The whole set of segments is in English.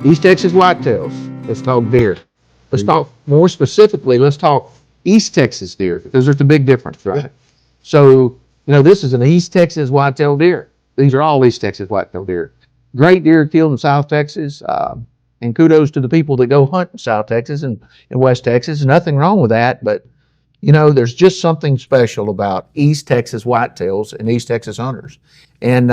East Texas Whitetails. Let's talk deer. Let's talk more specifically, let's talk East Texas deer, because there's a big difference, right? Yeah. So, this is an East Texas whitetail deer. These are all East Texas whitetail deer. Great deer killed in South Texas, and kudos to the people that go hunt in South Texas and in West Texas. Nothing wrong with that, but there's just something special about East Texas whitetails and East Texas hunters. And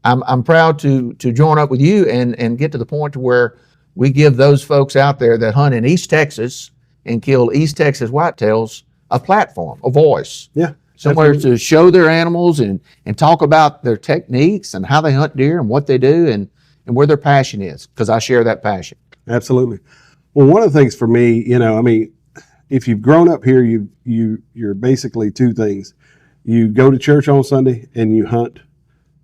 I'm proud to join up with you and get to the point to where we give those folks out there that hunt in East Texas and kill East Texas whitetails a platform, a voice. Yeah. Somewhere absolutely. to show their animals and talk about their techniques and how they hunt deer and what they do and where their passion is, because I share that passion. Absolutely. Well, one of the things for me, if you've grown up here, you're basically two things. You go to church on Sunday and you hunt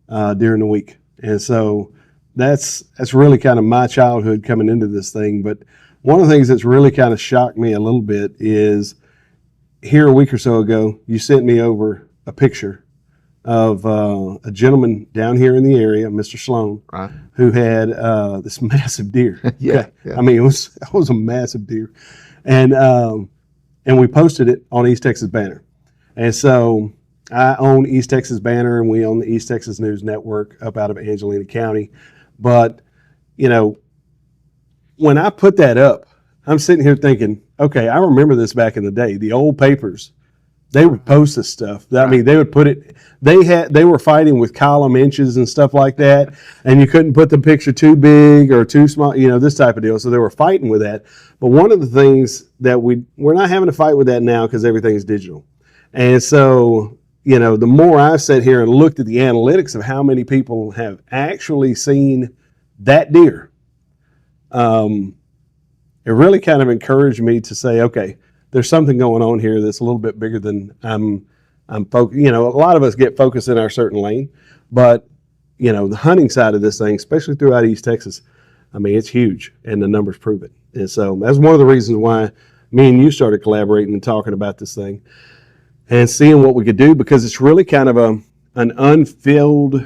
during the week. And so that's really kind of my childhood coming into this thing. But one of the things that's really kind of shocked me a little bit is here a week or so ago, you sent me over a picture of a gentleman down here in the area, Mr. Sloan, Right. who had this massive deer. Yeah. I mean, it was a massive deer. And we posted it on East Texas Banner. And so I own East Texas Banner, and we own the East Texas News Network up out of Angelina County. But, when I put that up, I'm sitting here thinking, okay, I remember this back in the day. The old papers, they would post this stuff. I mean, they would put it, they were fighting with column inches and stuff like that, and you couldn't put the picture too big or too small, this type of deal. So they were fighting with that. But one of the things that we're not having to fight with that now because everything's digital. And so, the more I sat here and looked at the analytics of how many people have actually seen that deer, it really kind of encouraged me to say, okay, there's something going on here that's a little bit bigger than I'm focused. A lot of us get focused in our certain lane, but the hunting side of this thing, especially throughout East Texas, I mean, it's huge, and the numbers prove it. And so that's one of the reasons why me and you started collaborating and talking about this thing and seeing what we could do, because it's really kind of an unfilled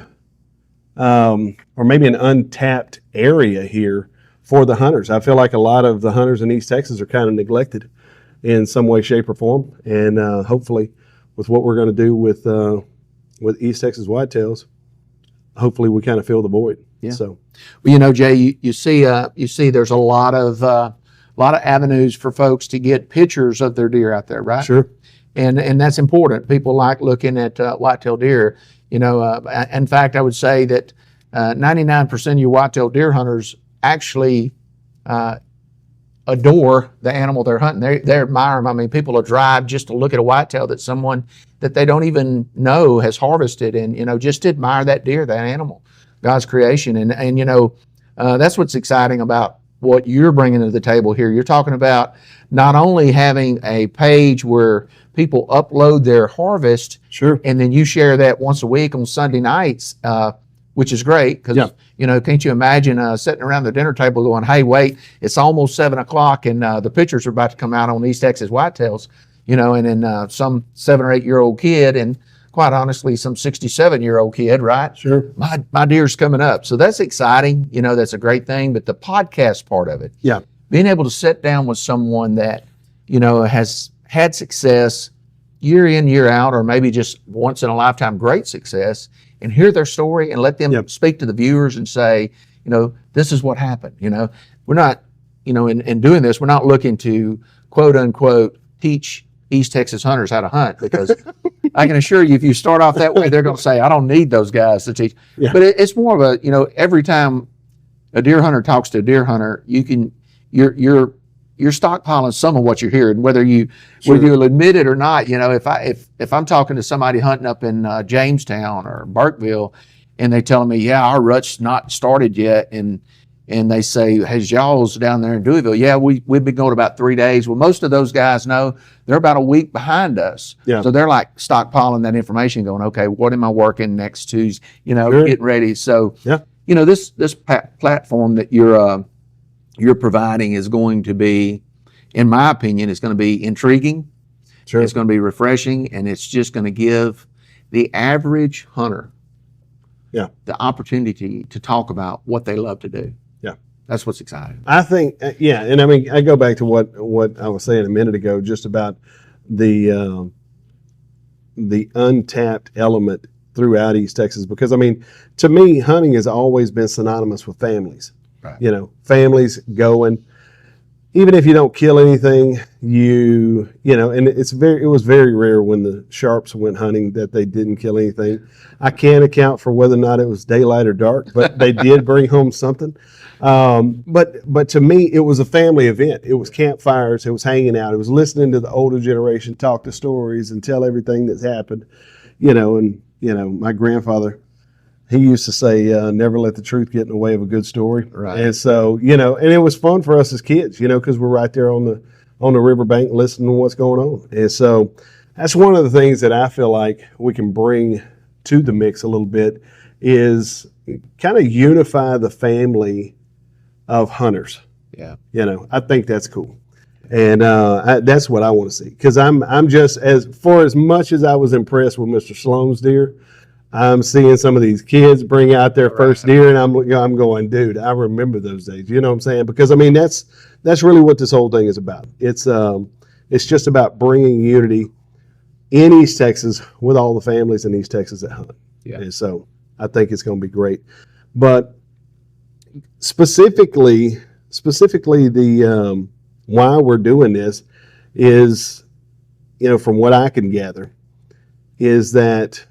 or maybe an untapped area here for the hunters. I feel like a lot of the hunters in East Texas are kind of neglected in some way, shape, or form. And hopefully, with what we're going to do with East Texas Whitetails, hopefully we kind of fill the void. Yeah. So, well, Jay, you see, there's a lot of avenues for folks to get pictures of their deer out there, right? Sure. And that's important. People like looking at whitetail deer. In fact, I would say that 99% of you whitetail deer hunters actually adore the animal they're hunting. They admire them. I mean, people will drive just to look at a whitetail that someone that they don't even know has harvested, and just to admire that deer, that animal, God's creation. And that's what's exciting about what you're bringing to the table here. You're talking about not only having a page where people upload their harvest, Sure. and then you share that once a week on Sunday nights, which is great, because can't you imagine sitting around the dinner table going, hey, wait, it's almost 7:00 and the pictures are about to come out on East Texas Whitetails, and then some 7 or 8 year old kid, and quite honestly, some 67-year-old kid, right? Sure. My deer's coming up. So that's exciting. That's a great thing. But the podcast part of it, Yeah. being able to sit down with someone that, has had success year in, year out, or maybe just once in a lifetime great success, and hear their story and let them speak to the viewers and say, this is what happened. We're not, in doing this, we're not looking to quote unquote teach East Texas hunters how to hunt, because I can assure you, if you start off that way, they're going to say, I don't need those guys to teach. Yeah. But it's more of a, every time a deer hunter talks to a deer hunter, you're stockpiling some of what you're hearing, whether you'll admit it or not. If I'm talking to somebody hunting up in Jamestown or Burkeville, and they telling me, yeah, our rut's not started yet, and they say, has y'all's down there in Deweyville? Yeah, we've been going about 3 days. Well, most of those guys know they're about a week behind us. Yeah. So they're like stockpiling that information, going, okay, what am I working next Tuesday? Sure. Getting ready. So, Yeah. this platform that you're providing is going to be, in my opinion, it's going to be intriguing. Sure. It's going to be refreshing, and it's just going to give the average hunter the opportunity to talk about what they love to do. Yeah. That's what's exciting. I think, yeah, and I mean, I go back to what I was saying a minute ago, just about the untapped element throughout East Texas. Because I mean, to me, hunting has always been synonymous with families. Right. You know, families going. Even if you don't kill anything, you know, and it was very rare when the Sharps went hunting that they didn't kill anything. I can't account for whether or not it was daylight or dark, but they did bring home something. But to me, it was a family event. It was campfires. It was hanging out. It was listening to the older generation talk the stories and tell everything that's happened. You know, and you know, my grandfather, he used to say, never let the truth get in the way of a good story. Right. And so, you know, and it was fun for us as kids, you know, because we're right there on the riverbank listening to what's going on. And so that's one of the things that I feel like we can bring to the mix a little bit is kind of unify the family of hunters. Yeah. You know, I think that's cool. And that's what I want to see. Because I'm just, as much as I was impressed with Mr. Sloan's deer, I'm seeing some of these kids bring out their first deer, and I'm going, dude, I remember those days. You know what I'm saying? Because I mean, that's really what this whole thing is about. It's just about bringing unity in East Texas with all the families in East Texas that hunt. Yeah. And so I think it's going to be great. But specifically, the why we're doing this is, you know, from what I can gather, is that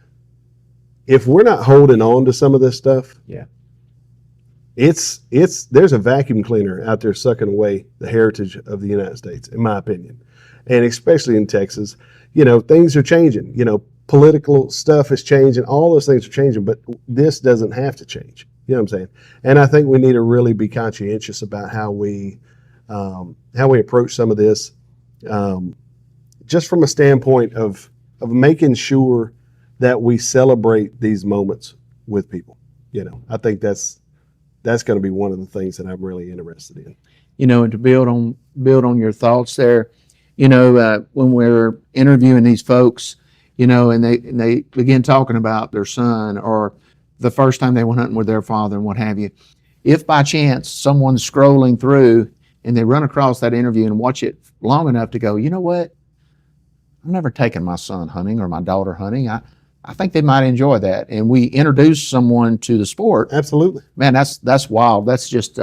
if we're not holding on to some of this stuff, yeah, there's a vacuum cleaner out there sucking away the heritage of the United States, in my opinion, and especially in Texas. You know, things are changing. You know, political stuff is changing. All those things are changing, but this doesn't have to change. You know what I'm saying? And I think we need to really be conscientious about how we approach some of this, just from a standpoint of making sure that we celebrate these moments with people. You know, I think that's going to be one of the things that I'm really interested in. You know, and to build on your thoughts there, you know, when we're interviewing these folks, you know, and they begin talking about their son or the first time they went hunting with their father and what have you, if by chance someone's scrolling through and they run across that interview and watch it long enough to go, you know what, I've never taken my son hunting or my daughter hunting. I think they might enjoy that. And we introduce someone to the sport. Absolutely. Man, that's wild. That's just,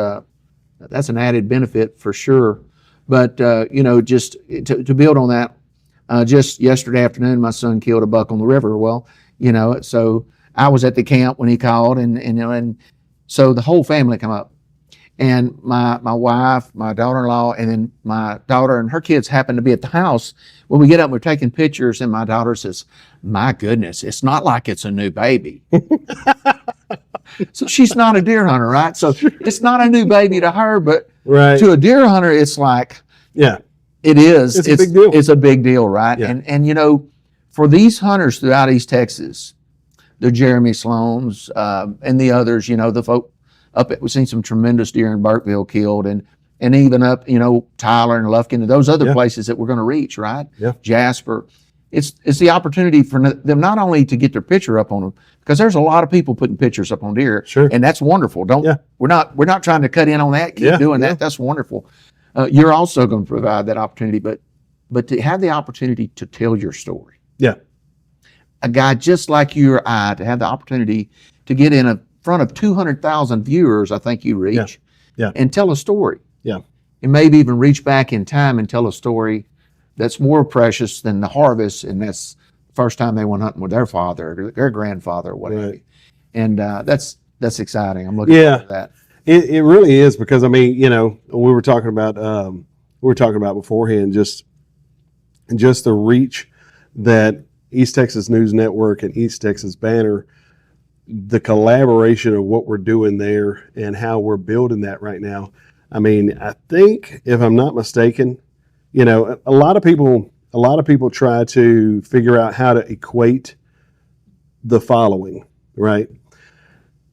that's an added benefit for sure. But, you know, just to build on that, just yesterday afternoon, my son killed a buck on the river. Well, you know, so I was at the camp when he called and so the whole family come up. And my wife, my daughter-in-law, and then my daughter and her kids happened to be at the house. When we get up, we're taking pictures, and my daughter says, my goodness, it's not like it's a new baby. So she's not a deer hunter, right? So it's not a new baby to her, but right. To a deer hunter, it's like, yeah, it is. It's a big deal. It's a big deal, right? Yeah. And you know, for these hunters throughout East Texas, the Jeremy Sloans and the others, you know, the folk, we've seen some tremendous deer in Burkeville killed, and even up, you know, Tyler and Lufkin and those other places that we're going to reach, right? Yeah. Jasper. It's the opportunity for them not only to get their picture up on them, because there's a lot of people putting pictures up on deer, sure, and that's wonderful. We're not trying to cut in on that. Keep doing that. That's wonderful. You're also going to provide that opportunity, but to have the opportunity to tell your story. Yeah. A guy just like you or I to have the opportunity to get in front of 200,000 viewers, I think you reach, and tell a story. Yeah. And maybe even reach back in time and tell a story that's more precious than the harvest, and that's the first time they went hunting with their father or their grandfather or whatever. Right. And that's exciting. I'm looking forward to that. It really is, because I mean, you know, we were talking about beforehand just the reach that East Texas News Network and East Texas Banner, the collaboration of what we're doing there and how we're building that right now. I mean, I think, if I'm not mistaken, you know, a lot of people try to figure out how to equate the following, right?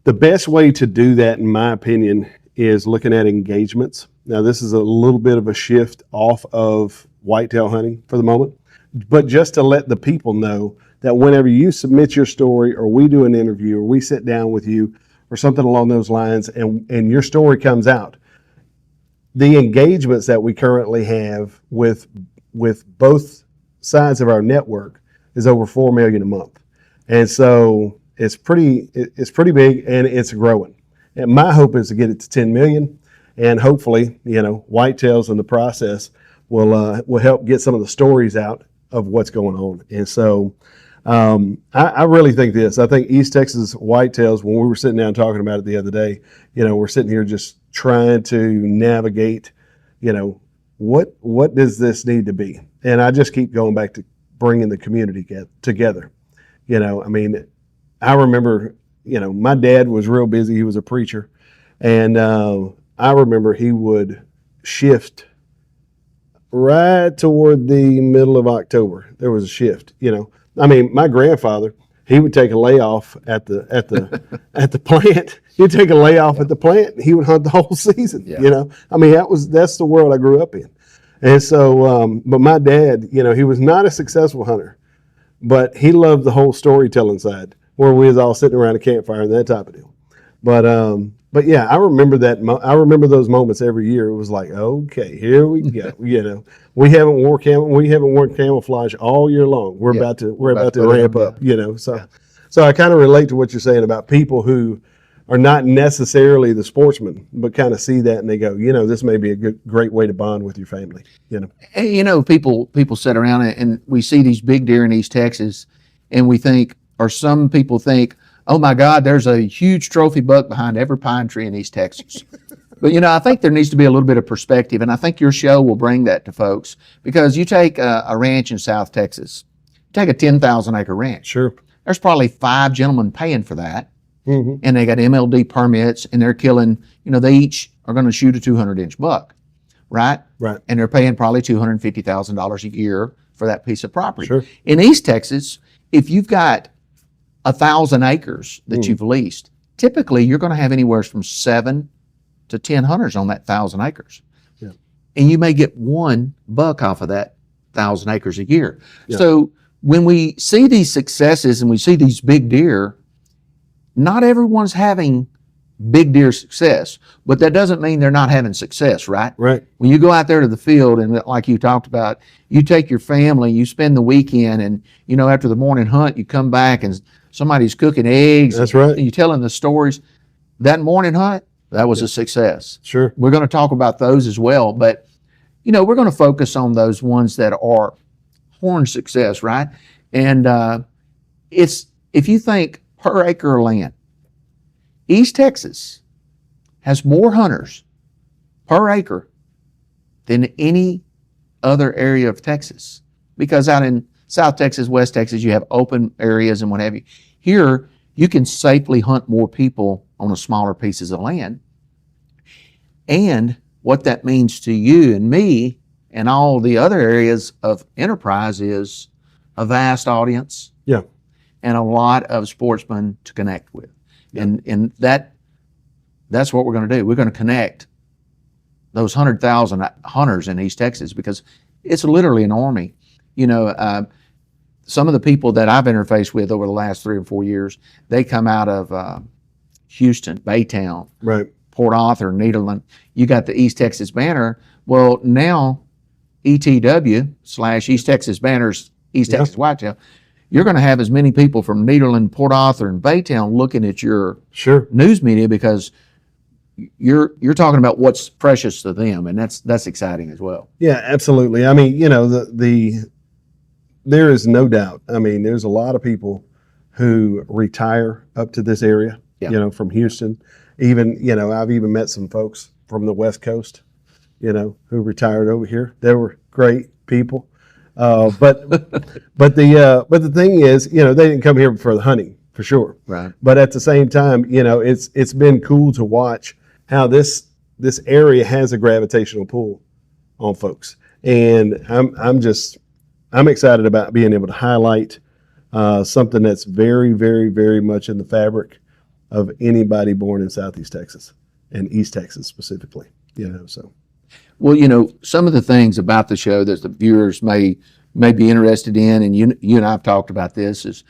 The best way to do that, in my opinion, is looking at engagements. Now, this is a little bit of a shift off of whitetail hunting for the moment, but just to let the people know that whenever you submit your story, or we do an interview, or we sit down with you or something along those lines, and your story comes out, the engagements that we currently have with both sides of our network is over 4 million a month, and so it's pretty big, and it's growing. And my hope is to get it to 10 million, and hopefully, Whitetails in the process will help get some of the stories out of what's going on. And so I really think this. I think East Texas Whitetails, when we were sitting down talking about it the other day, we're sitting here just trying to navigate, what does this need to be? And I just keep going back to bringing the community together. I remember, my dad was real busy. He was a preacher. And I remember he would shift right toward the middle of October. There was a shift, my grandfather, he would take a layoff at the at the plant. He'd take a layoff at the plant, and he would hunt the whole season. Yeah. That's the world I grew up in. And so, but my dad, he was not a successful hunter, but he loved the whole storytelling side, where we was all sitting around a campfire and that type of deal. But yeah, I remember that. I remember those moments every year. It was like, okay, here we go. We haven't worn camouflage all year long. We're about to ramp up. So I kind of relate to what you're saying about people who are not necessarily the sportsmen, but kind of see that and they go, this may be a great way to bond with your family. And, people sit around and we see these big deer in East Texas, and we think, or some people think, oh my God, there's a huge trophy buck behind every pine tree in East Texas. But, I think there needs to be a little bit of perspective, and I think your show will bring that to folks, because you take a ranch in South Texas, take a 10,000 acre ranch. Sure. There's probably 5 gentlemen paying for that, mm-hmm. and they got MLD permits, and they're killing, they each are going to shoot a 200-inch buck, right? Right. And they're paying probably $250,000 a year for that piece of property. Sure. In East Texas, if you've got 1,000 acres that you've leased, typically you're going to have anywhere from 7 to 10 hunters on that 1,000 acres. Yeah. And you may get 1 buck off of that 1,000 acres a year. Yeah. So when we see these successes and we see these big deer, not everyone's having big deer success, but that doesn't mean they're not having success, right? Right. When you go out there to the field, and like you talked about, you take your family, you spend the weekend, and after the morning hunt, you come back and somebody's cooking eggs. That's right. And you're telling the stories. That morning hunt, that was a success. Sure. We're going to talk about those as well, but we're going to focus on those ones that are horn success, right? And it's, if you think per acre of land, East Texas has more hunters per acre than any other area of Texas, because out in South Texas, West Texas, you have open areas and what have you. Here, you can safely hunt more people on a smaller pieces of land. And what that means to you and me and all the other areas of enterprise is a vast audience. Yeah. And a lot of sportsmen to connect with. Yeah. And that's what we're going to do. We're going to connect those 100,000 hunters in East Texas, because it's literally an army. Some of the people that I've interfaced with over the last 3 or 4 years, they come out of Houston, Baytown, Right. Port Arthur, Nederland. You got the East Texas Banner. Well, now ETW / East Texas Banners, East Texas Whitetail, you're going to have as many people from Nederland, Port Arthur, and Baytown looking at your news media, because you're talking about what's precious to them, and that's exciting as well. Yeah, absolutely. There is no doubt. There's a lot of people who retire up to this area, from Houston. Even, I've even met some folks from the West Coast, who retired over here. They were great people. But the thing is, they didn't come here for the hunting, for sure. Right. But at the same time, it's been cool to watch how this area has a gravitational pull on folks. And I'm excited about being able to highlight something that's very, very, very much in the fabric of anybody born in Southeast Texas and East Texas specifically. So. Well, some of the things about the show that the viewers may be interested in, and you and I have talked about this, is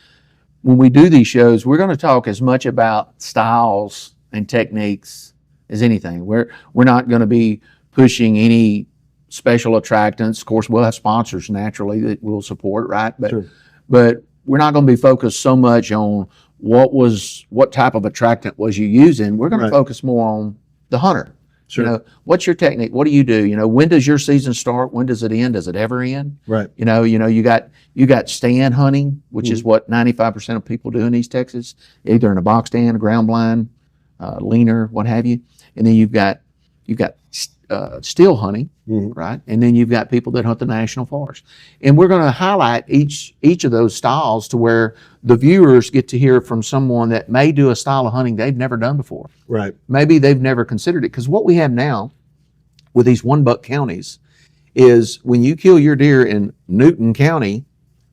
when we do these shows, we're going to talk as much about styles and techniques as anything. We're not going to be pushing any special attractants. Of course, we'll have sponsors naturally that will support, right? But Sure. but we're not going to be focused so much on what type of attractant was you using. We're going Right. to focus more on the hunter. Sure. You know, what's your technique? What do? You know, when does your season start? When does it end? Does it ever end? Right. You got stand hunting, which is what 95% of people do in East Texas, either in a box stand, a ground blind, leaner, what have you. And then you've got still hunting, right? And then you've got people that hunt the national forest. And we're going to highlight each of those styles to where the viewers get to hear from someone that may do a style of hunting they've never done before. Right. Maybe they've never considered it. Because what we have now with these one-buck counties is when you kill your deer in Newton County,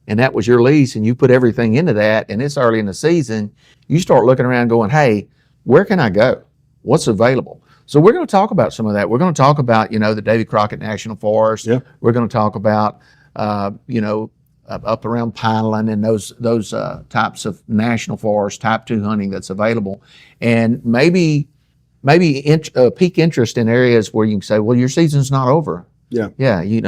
and that was your lease, and you put everything into that, and it's early in the season, you start looking around going, hey, where can I go? What's available? So we're going to talk about some of that. We're going to talk about, the Davy Crockett National Forest. Yeah. We're going to talk about, up around Pineland and those types of national forest type 2 hunting that's available, and maybe peak interest in areas where you can say, well, your season's not over. Yeah. Yeah. You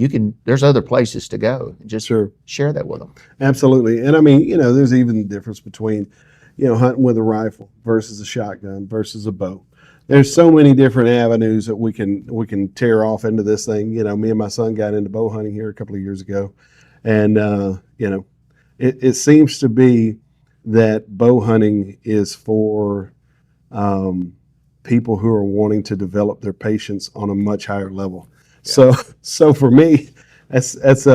can. There's other places to go. Just share that with them. Absolutely. And I mean, there's even the difference between, hunting with a rifle versus a shotgun versus a bow. There's so many different avenues that we can tear off into this thing. Me and my son got into bow hunting here a couple of years ago, and it seems to be that bow hunting is for people who are wanting to develop their patience on a much higher level. Yeah. So for me, that's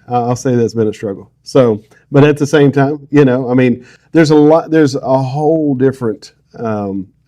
I'll say that's been a struggle. So, but at the same time, I mean, there's a whole different.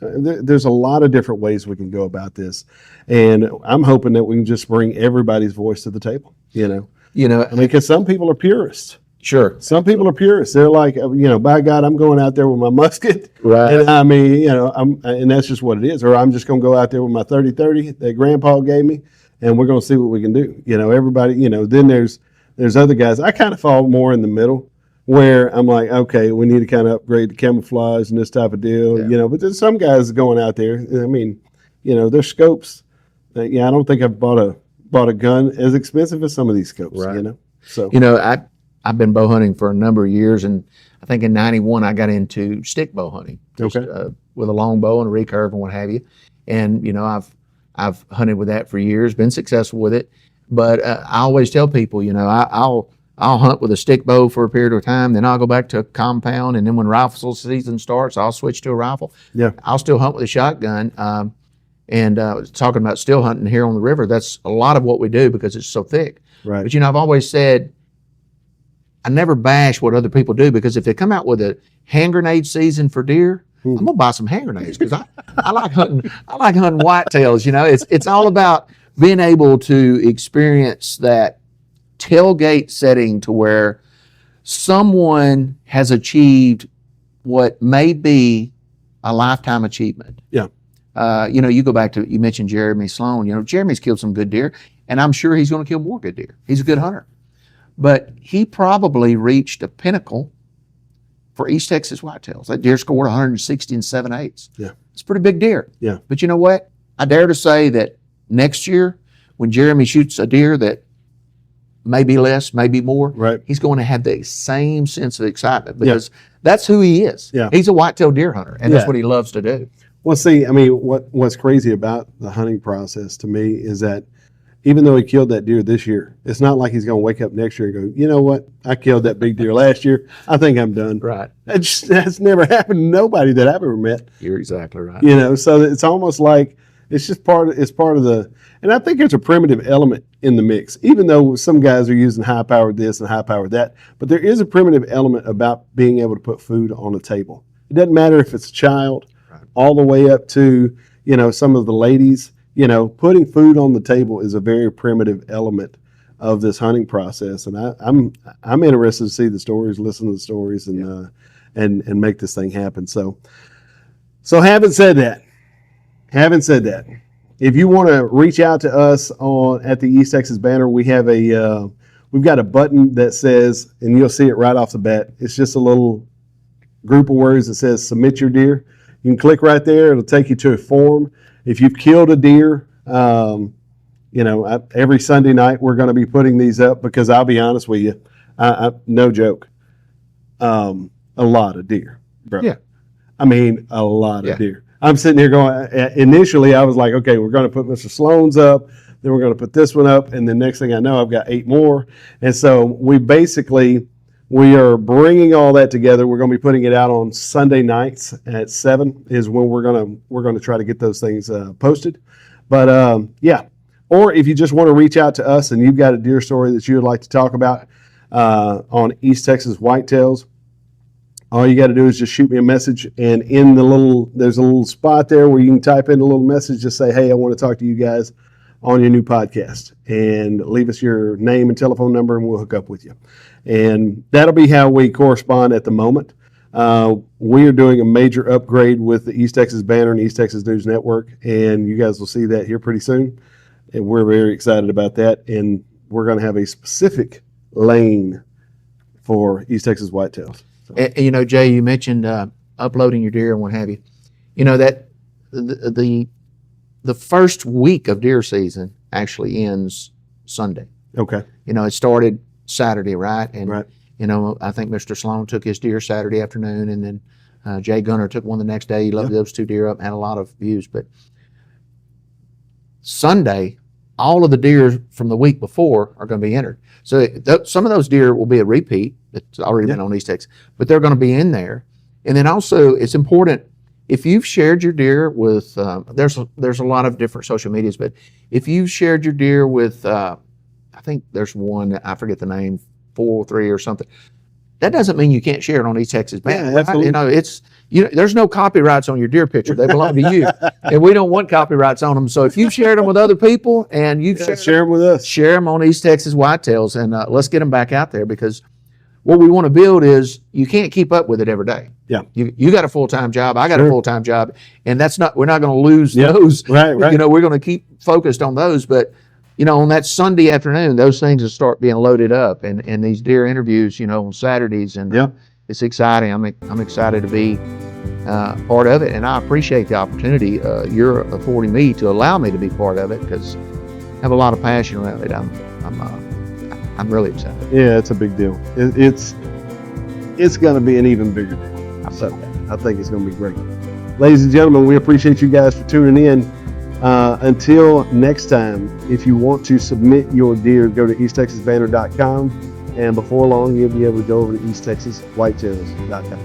There's a lot of different ways we can go about this, and I'm hoping that we can just bring everybody's voice to the table. I mean, because some people are purists. Sure. Some people are purists. They're like, by God, I'm going out there with my musket. Right. And I mean, and that's just what it is. Or I'm just going to go out there with my 30-30 that Grandpa gave me, and we're going to see what we can do. Everybody. Then there's other guys. I kind of fall more in the middle, where I'm like, okay, we need to kind of upgrade the camouflage and this type of deal, But there's some guys going out there. I mean, their scopes. I don't think I've bought a gun as expensive as some of these scopes. Right. So I've been bow hunting for a number of years, and I think in '91 I got into stick bow hunting, just, with a long bow and a recurve and what have you. And I've hunted with that for years, been successful with it. But I always tell people, I'll hunt with a stick bow for a period of time, then I'll go back to a compound, and then when rifle season starts, I'll switch to a rifle. Yeah. I'll still hunt with a shotgun. Talking about still hunting here on the river, that's a lot of what we do because it's so thick. Right. But I've always said, I never bash what other people do, because if they come out with a hand grenade season for deer, I'm gonna buy some hand grenades, because I like hunting. I like hunting whitetails. It's all about being able to experience that tailgate setting to where someone has achieved what may be a lifetime achievement. Yeah. You go back to, you mentioned Jeremy Sloan. Jeremy's killed some good deer, and I'm sure he's going to kill more good deer. He's a good hunter. But he probably reached a pinnacle for East Texas Whitetails. That deer scored 160 7/8. Yeah. It's a pretty big deer. Yeah. But you know what? I dare to say that next year, when Jeremy shoots a deer that maybe less, maybe more, Right. he's going to have the same sense of excitement, because that's who he is. Yeah. He's a whitetail deer hunter, and that's what he loves to do. Well, see, I mean, what's crazy about the hunting process to me is that even though he killed that deer this year, it's not like he's going to wake up next year and go, you know what? I killed that big deer last year. I think I'm done. Right. That's never happened to nobody that I've ever met. You're exactly right. So it's almost like it's just part of the, and I think there's a primitive element in the mix, even though some guys are using high-powered this and high-powered that, but there is a primitive element about being able to put food on the table. It doesn't matter if it's a child, all the way up to, some of the ladies. Putting food on the table is a very primitive element of this hunting process, and I'm interested to see the stories, listen to the stories, and make this thing happen. So having said that, if you want to reach out to us at the East Texas banner, we have we've got a button that says, and you'll see it right off the bat. It's just a little group of words that says "Submit your deer." You can click right there. It'll take you to a form. If you've killed a deer, Every Sunday night we're going to be putting these up because I'll be honest with you, no joke, a lot of deer, bro. Yeah. I mean, a lot of Yeah. deer. I'm sitting here going, initially I was like, okay, we're going to put Mr. Sloan's up, then we're going to put this one up, and the next thing I know, I've got 8 more. And so we are bringing all that together. We're going to be putting it out on Sunday nights at 7 is when we're going to try to get those things posted. But yeah, or if you just want to reach out to us and you've got a deer story that you would like to talk about on East Texas Whitetails, all you got to do is just shoot me a message, and there's a little spot there where you can type in a little message, just say, hey, I want to talk to you guys on your new podcast, and leave us your name and telephone number, and we'll hook up with you. And that'll be how we correspond at the moment. We are doing a major upgrade with the East Texas Banner and East Texas News Network, and you guys will see that here pretty soon. And we're very excited about that. And we're going to have a specific lane for East Texas Whitetails. So. And, Jay, you mentioned uploading your deer and what have you. That the first week of deer season actually ends Sunday. Okay. It started Saturday, right? And right. I think Mr. Sloan took his deer Saturday afternoon, and then Jay Gunner took one the next day. He loaded those 2 deer up and had a lot of views. But Sunday, all of the deer from the week before are going to be entered. So some of those deer will be a repeat. It's already been on East Texas, but they're going to be in there. And then also, it's important, if you've shared your deer with, there's a lot of different social medias, but if you've shared your deer with, I think there's one, I forget the name, 4-3 or something. That doesn't mean you can't share it on East Texas Banner. Yeah, absolutely. It's there's no copyrights on your deer picture. They belong to you, and we don't want copyrights on them. So if you've shared them with other people and you've share them with us, share them on East Texas Whitetails, and let's get them back out there, because what we want to build is you can't keep up with it every day. Yeah, you got a full-time job. I got a full-time job, and we're not going to lose those. Right. We're going to keep focused on those, but. On that Sunday afternoon, those things will start being loaded up, and these deer interviews, on Saturdays, and it's exciting. I'm excited to be part of it, and I appreciate the opportunity you're affording me to allow me to be part of it, because I have a lot of passion around it. I'm really excited. Yeah, it's a big deal. It's going to be an even bigger deal. So I think it's going to be great. Ladies and gentlemen, we appreciate you guys for tuning in. Until next time, if you want to submit your deer, go to EastTexasBanner.com, and before long you'll be able to go over to EastTexasWhiteTails.com.